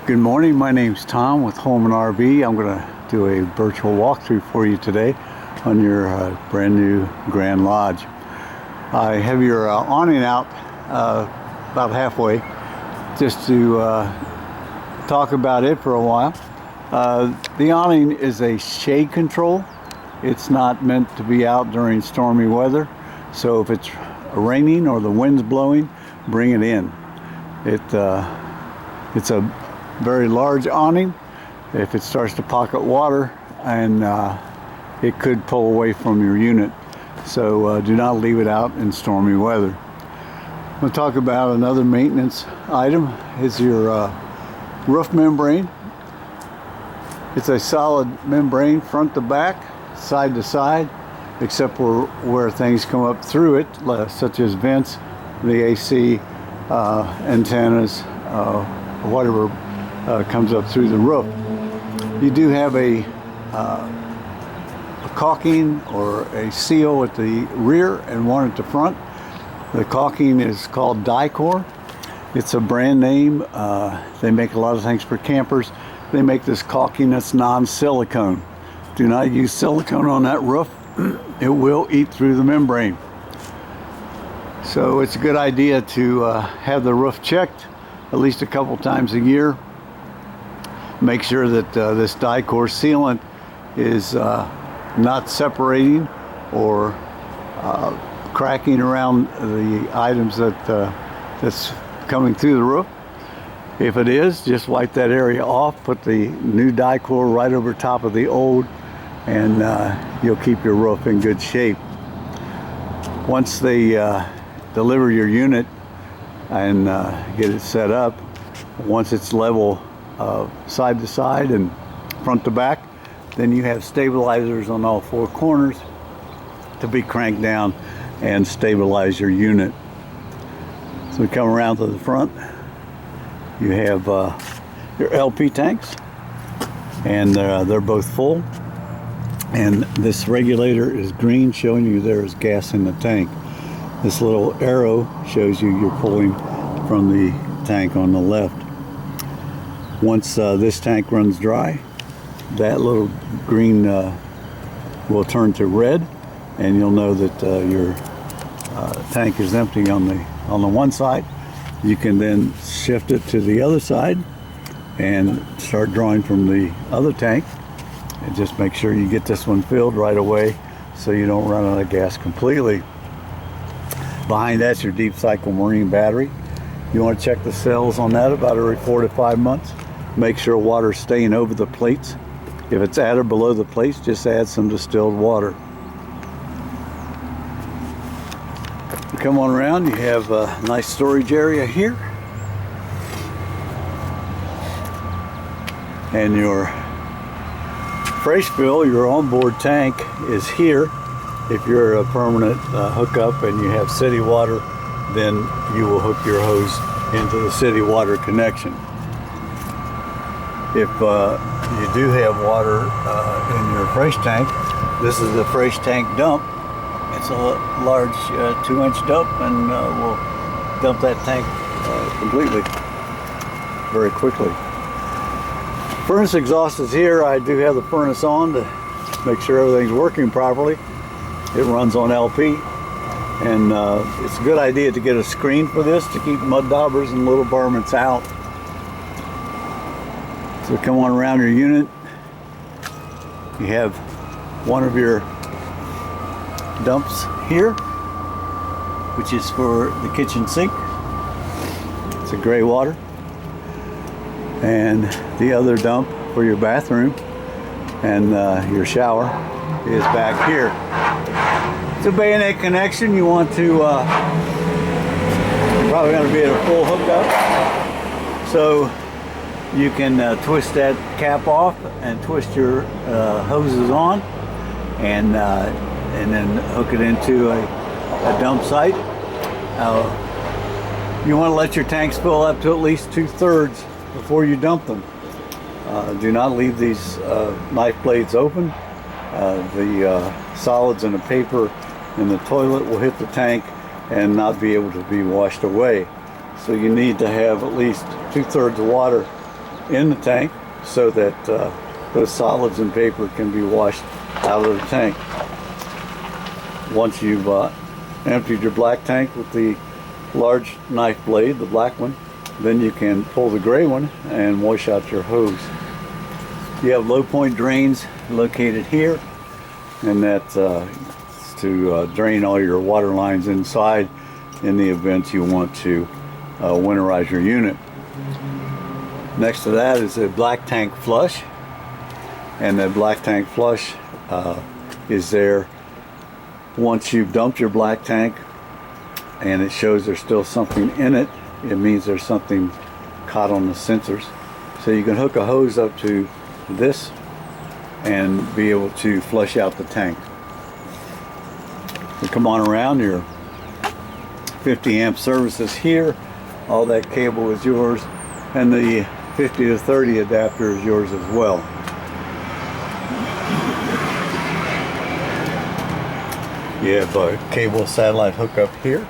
Good morning, my name's Tom with Home and RV. I'm going to do a virtual walkthrough for you today on your brand new Grand Lodge. I have your awning out about halfway just to talk about it for a while. The awning is a shade control. It's not meant to be out during stormy weather, so if it's raining or the wind's blowing, bring it in. It's a very large awning. If it starts to pocket water, and it could pull away from your unit, so do not leave it out in stormy weather. We'll talk about another maintenance item is your roof membrane. It's a solid membrane front to back, side to side, except for where things come up through it, such as vents, the AC, antennas, whatever comes up through the roof. You do have a caulking or a seal at the rear and one at the front. The caulking is called Dicor. It's a brand name. They make a lot of things for campers. They make this caulking that's non-silicone. Do not use silicone on that roof. It will eat through the membrane. So it's a good idea to have the roof checked at least a couple times a year. Make sure that this Dicor sealant is not separating or cracking around the items that's coming through the roof. If it is, just wipe that area off, put the new Dicor right over top of the old, and you'll keep your roof in good shape. Once they deliver your unit and get it set up, once it's level side to side and front to back, then you have stabilizers on all four corners to be cranked down and stabilize your unit. So we come around to the front. You have your LP tanks, and they're both full, and this regulator is green, showing you there is gas in the tank. This little arrow shows you you're pulling from the tank on the left. Once this tank runs dry, that little green will turn to red, and you'll know that your tank is empty on the one side. You can then shift it to the other side and start drawing from the other tank, and just make sure you get this one filled right away so you don't run out of gas completely. Behind that's your deep cycle marine battery. You want to check the cells on that about every 4 to 5 months. Make sure water's staying over the plates. If it's at or below the plates, just add some distilled water. You come on around, you have a nice storage area here. And your fresh fill, your onboard tank, is here. If you're a permanent hookup and you have city water, then you will hook your hose into the city water connection. If you do have water in your fresh tank, this is the fresh tank dump. It's a large 2-inch dump, and we'll dump that tank completely very quickly. Furnace exhaust is here. I do have the furnace on to make sure everything's working properly. It runs on LP, and it's a good idea to get a screen for this to keep mud daubers and little varmints out. So come on around your unit. You have one of your dumps here, which is for the kitchen sink. It's a gray water. And the other dump for your bathroom and your shower is back here. It's a bayonet connection. You want to, you're probably going to be at a full hookup. So you can twist that cap off and twist your hoses on, and then hook it into a dump site. You want to let your tanks fill up to at least 2/3 before you dump them. Do not leave these knife blades open. The solids in the paper in the toilet will hit the tank and not be able to be washed away. So you need to have at least 2/3 water in the tank so that those solids and vapor can be washed out of the tank. Once you've emptied your black tank with the large knife blade, the black one, then you can pull the gray one and wash out your hose. You have low point drains located here, and that's to drain all your water lines inside in the event you want to winterize your unit. Next to that is a black tank flush, and that black tank flush is there once you've dumped your black tank and it shows there's still something in it. It means there's something caught on the sensors. So you can hook a hose up to this and be able to flush out the tank. You come on around, your 50 amp service is here, all that cable is yours, and the 50 to 30 adapter is yours as well. You have a cable satellite hookup here.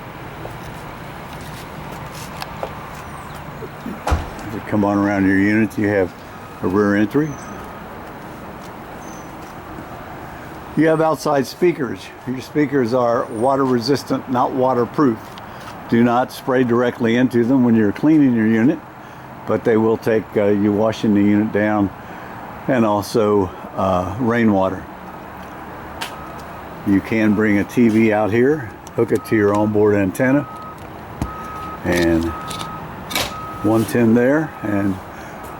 If you come on around your unit, you have a rear entry. You have outside speakers. Your speakers are water resistant, not waterproof. Do not spray directly into them when you're cleaning your unit, but they will take you washing the unit down, and also rainwater. You can bring a TV out here, hook it to your onboard antenna, and 110 there, and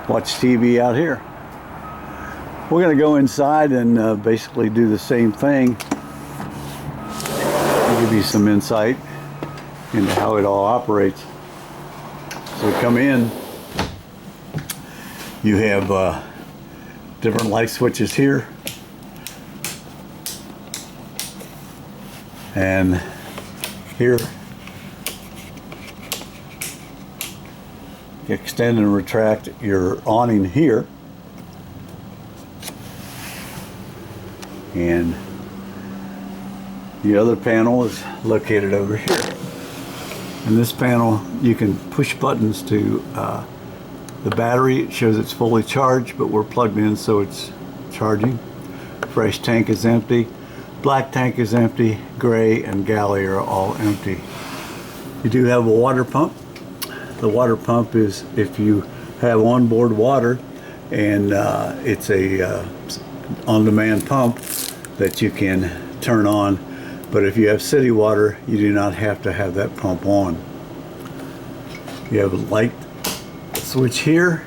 watch TV out here. We're going to go inside and basically do the same thing. I'll give you some insight into how it all operates. So come in, you have different light switches here, and here you extend and retract your awning here, and the other panel is located over here. In this panel you can push buttons to the battery. It shows it's fully charged, but we're plugged in so it's charging. Fresh tank is empty, black tank is empty, gray and galley are all empty. You do have a water pump. The water pump is if you have onboard water, and it's a on-demand pump that you can turn on, but if you have city water, you do not have to have that pump on. You have a light switch here,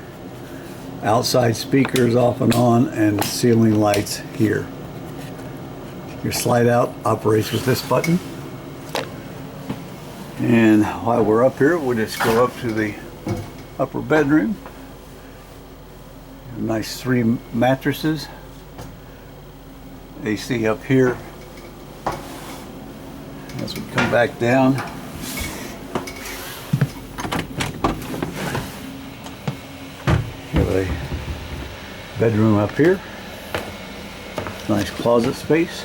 outside speakers off and on, and ceiling lights here. Your slide out operates with this button. And while we're up here, we'll just go up to the upper bedroom. Nice 3 mattresses. AC up here. As we come back down, we have a bedroom up here. Nice closet space.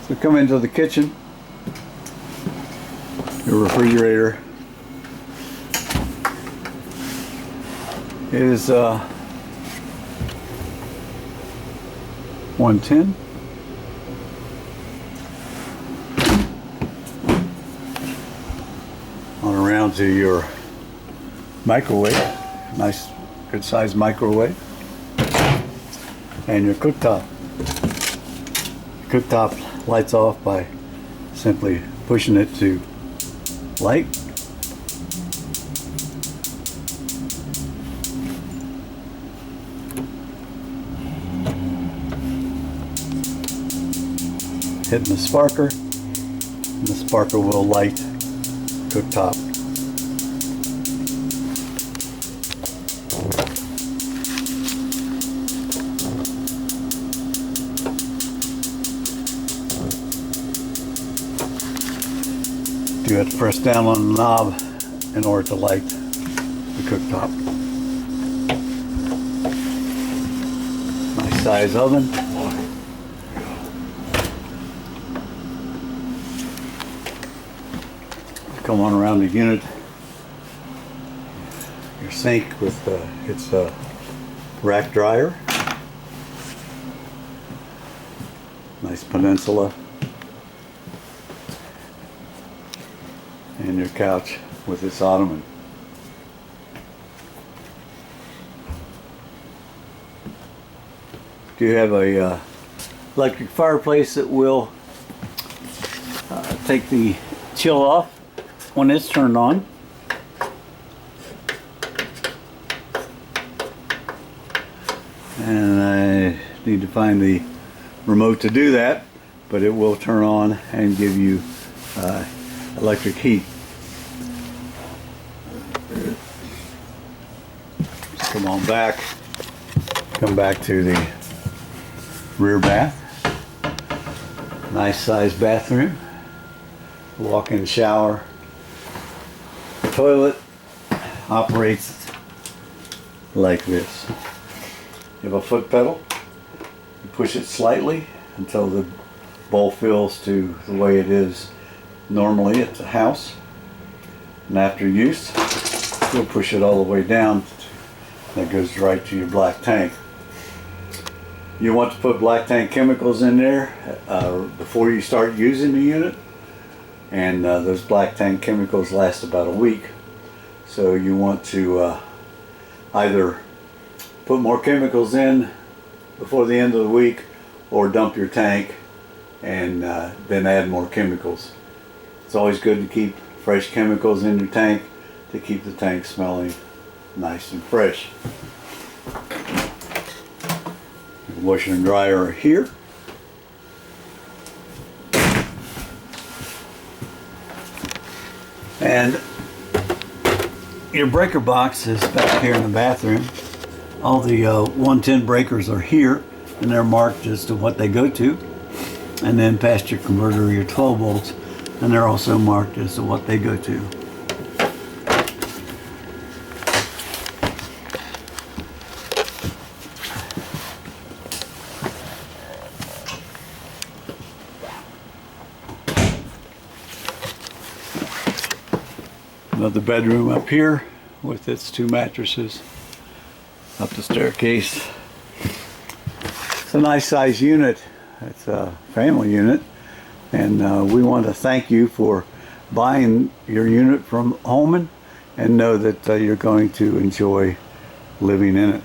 So come into the kitchen. Your refrigerator is 110. On around to your microwave, nice good sized microwave, and your cooktop. Cooktop lights off by simply pushing it to light. Hitting the sparker, and the sparker will light cooktop. You have to press down on the knob in order to light the cooktop. Nice size oven. come on around the unit. Your sink with its rack dryer. Nice peninsula. And your couch with its ottoman. Do you have a electric fireplace that will take the chill off when it's turned on? And I need to find the remote to do that, but it will turn on and give you electric heat. Just come on back. Come back to the rear bath. Nice sized bathroom. Walk-in shower. Toilet operates like this. You have a foot pedal. You push it slightly until the bowl fills to the way it is normally at the house. And after use, you'll push it all the way down. That goes right to your black tank. You want to put black tank chemicals in there before you start using the unit. And those black tank chemicals last about a week. So you want to either put more chemicals in before the end of the week, or dump your tank and then add more chemicals. It's always good to keep fresh chemicals in your tank to keep the tank smelling nice and fresh. The washer and dryer are here. And your breaker box is back here in the bathroom. All the 110 breakers are here, and they're marked as to what they go to. And then past your converter, your 12 volts, and they're also marked as to what they go to. Another bedroom up here with its 2 mattresses. Up the staircase. It's a nice size unit. It's a family unit, and we want to thank you for buying your unit from Holman, and know that you're going to enjoy living in it.